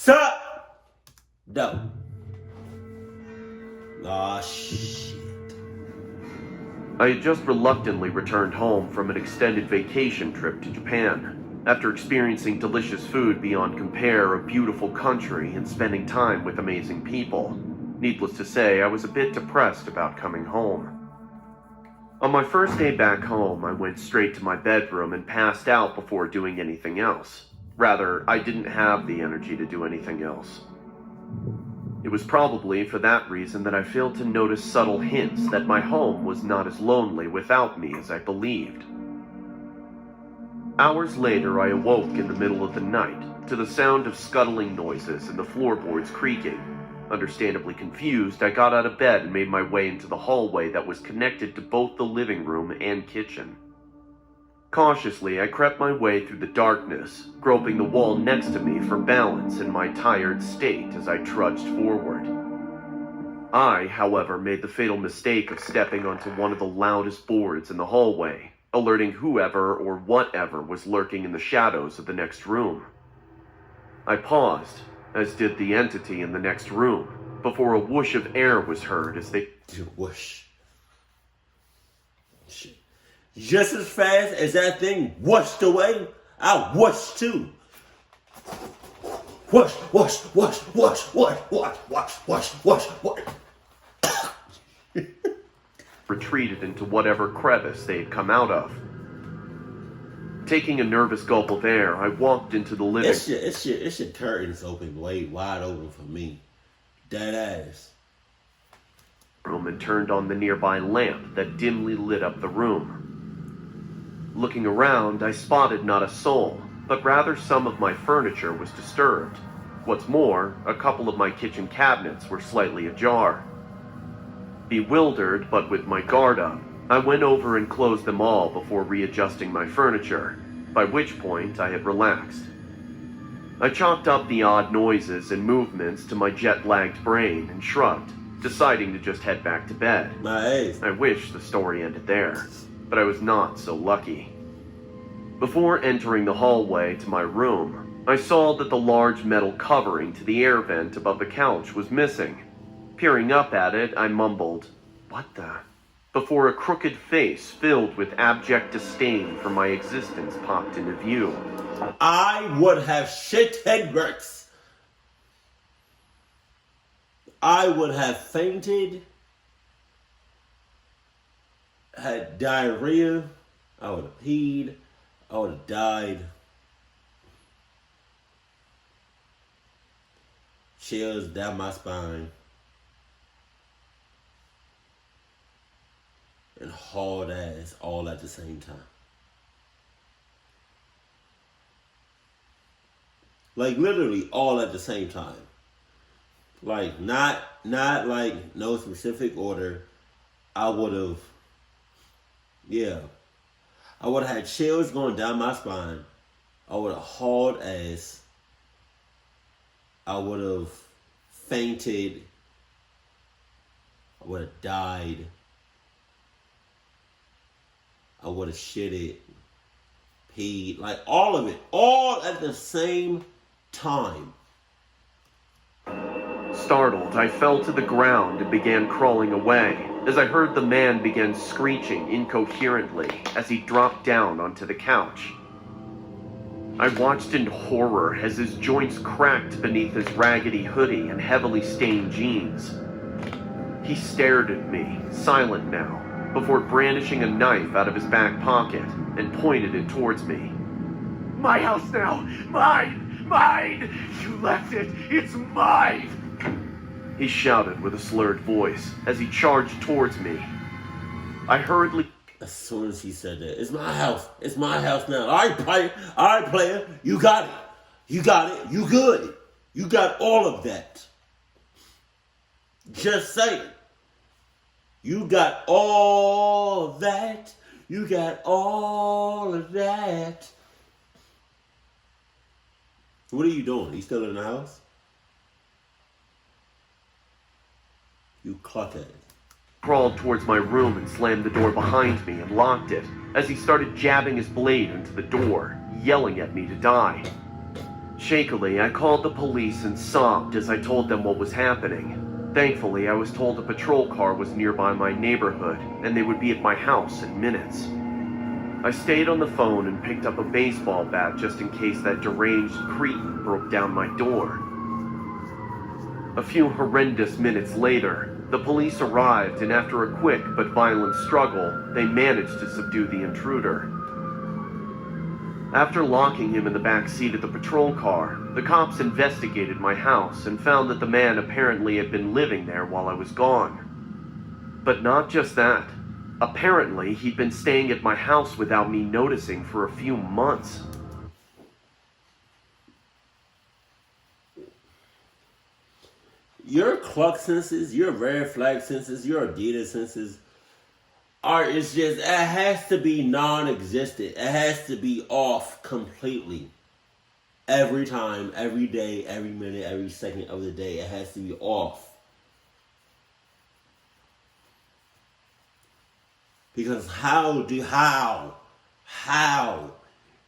Sup? No. Aw, shit. I had just reluctantly returned home from an extended vacation trip to Japan, after experiencing delicious food beyond compare, a beautiful country, and spending time with amazing people. Needless to say, I was a bit depressed about coming home. On my first day back home, I went straight to my bedroom and passed out before doing anything else. Rather, I didn't have the energy to do anything else. It was probably for that reason that I failed to notice subtle hints that my home was not as lonely without me as I believed. Hours later, I awoke in the middle of the night to the sound of scuttling noises and the floorboards creaking. Understandably confused, I got out of bed and made my way into the hallway that was connected to both the living room and kitchen. Cautiously, I crept my way through the darkness, groping the wall next to me for balance in my tired state as I trudged forward. I, however, made the fatal mistake of stepping onto one of the loudest boards in the hallway, alerting whoever or whatever was lurking in the shadows of the next room. I paused, as did the entity in the next room, before a whoosh of air was heard as they... Whoosh. Shit. Just as fast as that thing whooshed away, I whooshed too. Whoosh, whoosh, whoosh, whoosh, whoosh, whoosh, whoosh, whoosh, whoosh, whoosh. retreated into whatever crevice they had come out of. Taking a nervous gulp of air, I walked into the living... It's your curtains open, wide open for me. Dead ass. ...room and turned on the nearby lamp that dimly lit up the room. Looking around, I spotted not a soul, but rather some of my furniture was disturbed. What's more, a couple of my kitchen cabinets were slightly ajar. Bewildered, but with my guard up, I went over and closed them all before readjusting my furniture, by which point I had relaxed. I chalked up the odd noises and movements to my jet-lagged brain and shrugged, deciding to just head back to bed. Nice. I wish the story ended there, but I was not so lucky. Before entering the hallway to my room, I saw that the large metal covering to the air vent above the couch was missing. Peering up at it, I mumbled, "What the?" before a crooked face filled with abject disdain for my existence popped into view. I would have shit head bricks. I would have fainted, had diarrhea, I would have peed, I would have died. Chills down my spine. And hard ass all at the same time. Like literally all at the same time. Like not like no specific order. I would have had chills going down my spine. I would have hauled ass. I would have fainted. I would have died. I would have shitted, peed, like all of it, all at the same time. Startled, I fell to the ground and began crawling away, as I heard the man begin screeching incoherently as he dropped down onto the couch. I watched in horror as his joints cracked beneath his raggedy hoodie and heavily stained jeans. He stared at me, silent now, before brandishing a knife out of his back pocket and pointed it towards me. "My house now! Mine! Mine! You left it! It's mine!" He shouted with a slurred voice as he charged towards me. I hurriedly... As soon as he said that, it's my house. It's my house now. All right, player. You got it. You got it. You good. You got all of that. Just saying. You got all of that. You got all of that. What are you doing? You still in the house? You cluck at it. Crawled towards my room and slammed the door behind me and locked it as he started jabbing his blade into the door, yelling at me to die. Shakily, I called the police and sobbed as I told them what was happening. Thankfully, I was told a patrol car was nearby my neighborhood, and they would be at my house in minutes. I stayed on the phone and picked up a baseball bat just in case that deranged cretin broke down my door. A few horrendous minutes later, the police arrived, and after a quick but violent struggle, they managed to subdue the intruder. After locking him in the back seat of the patrol car, the cops investigated my house and found that the man apparently had been living there while I was gone. But not just that. Apparently, he'd been staying at my house without me noticing for a few months. Your cluck senses, your red flag senses, your Adidas senses it's just, it has to be non-existent. It has to be off completely. Every time, every day, every minute, every second of the day, it has to be off. Because how do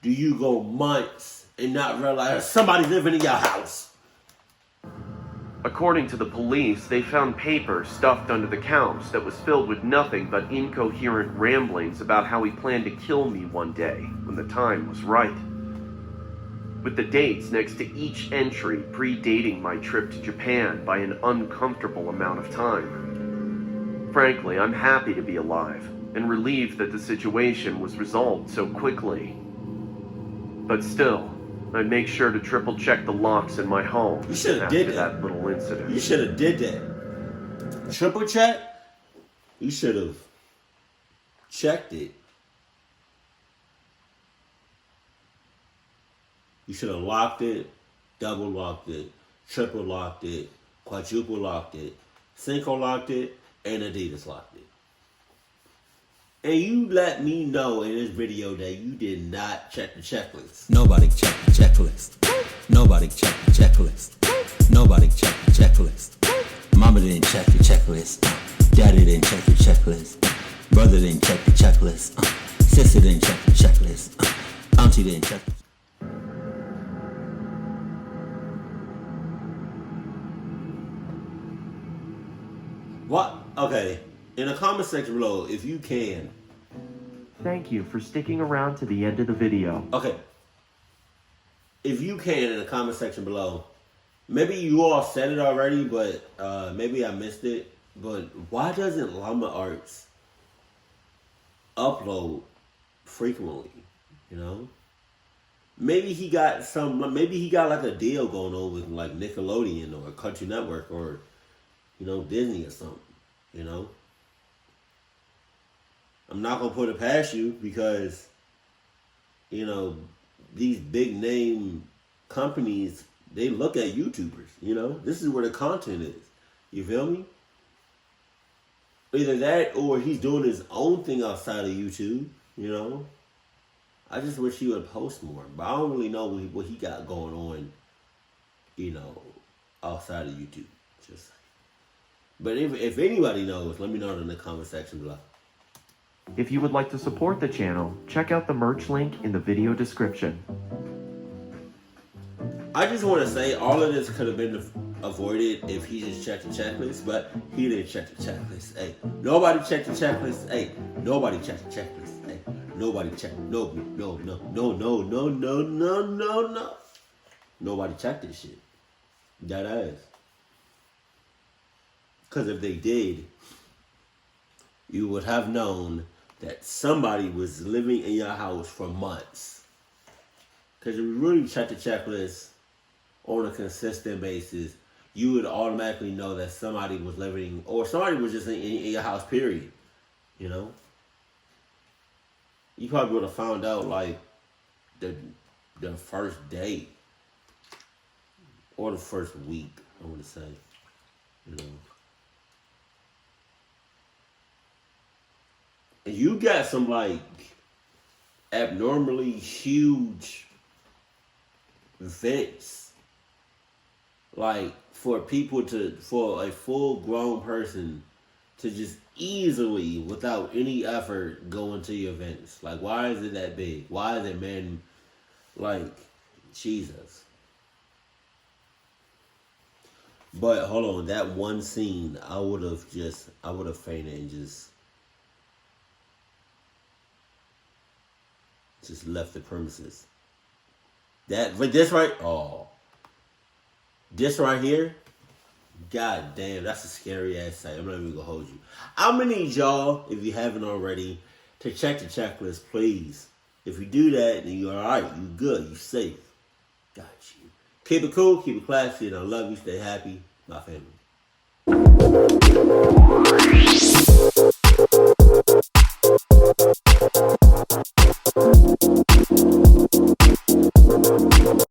you go months and not realize somebody's living in your house? According to the police, they found paper stuffed under the couch that was filled with nothing but incoherent ramblings about how he planned to kill me one day when the time was right. With the dates next to each entry predating my trip to Japan by an uncomfortable amount of time. Frankly, I'm happy to be alive and relieved that the situation was resolved so quickly. But still, I make sure to triple check the locks in my home after that little incident. You should have did that. Triple check? You should have checked it. You should have locked it, double locked it, triple locked it, quadruple locked it, Cinco locked it, and Adidas locked it. And you let me know in this video that you did not check the checklist. Nobody checked the checklist. Nobody checked the checklist. Nobody checked the checklist. Mama didn't check the checklist. Daddy didn't check the checklist. Brother didn't check the checklist. Sister didn't check the checklist. Auntie didn't check the What? Okay. In the comment section below, if you can. Thank you for sticking around to the end of the video. Okay. If you can, in the comment section below, maybe you all said it already, but maybe I missed it. But why doesn't Llama Arts upload frequently? You know? Maybe he got like a deal going on with like Nickelodeon or Cartoon Network or, you know, Disney or something, you know? I'm not going to put it past you because, you know, these big name companies, they look at YouTubers, you know? This is where the content is. You feel me? Either that or he's doing his own thing outside of YouTube, you know? I just wish he would post more. But I don't really know what he got going on, you know, outside of YouTube. Just, but if anybody knows, let me know in the comment section below. If you would like to support the channel, check out the merch link in the video description. I just want to say all of this could have been avoided if he just checked the checklist, but he didn't check the checklist. Hey, nobody checked the checklist. Hey, nobody checked the checklist. Hey, nobody checked. No. Nobody checked this shit. That ass. Because if they did, you would have known that somebody was living in your house for months. Because if you really check the checklist on a consistent basis, you would automatically know that somebody was living, or somebody was just in your house, period. You know? You probably would have found out, like, the first day. Or the first week, I want to say. You know? And you got some, like, abnormally huge vents. Like, for a full-grown person to just easily, without any effort, go into your vents. Like, why is it that big? Why is it, man, like, Jesus? But hold on, that one scene, I would have fainted and just left the premises. But this right here, god damn, that's a scary ass sight. I'm not even gonna hold you. I'm gonna need y'all, if you haven't already, to check the checklist, please. If you do that, then you're alright, you good, you safe. Got you. Keep it cool, keep it classy, and I love you, stay happy, my family.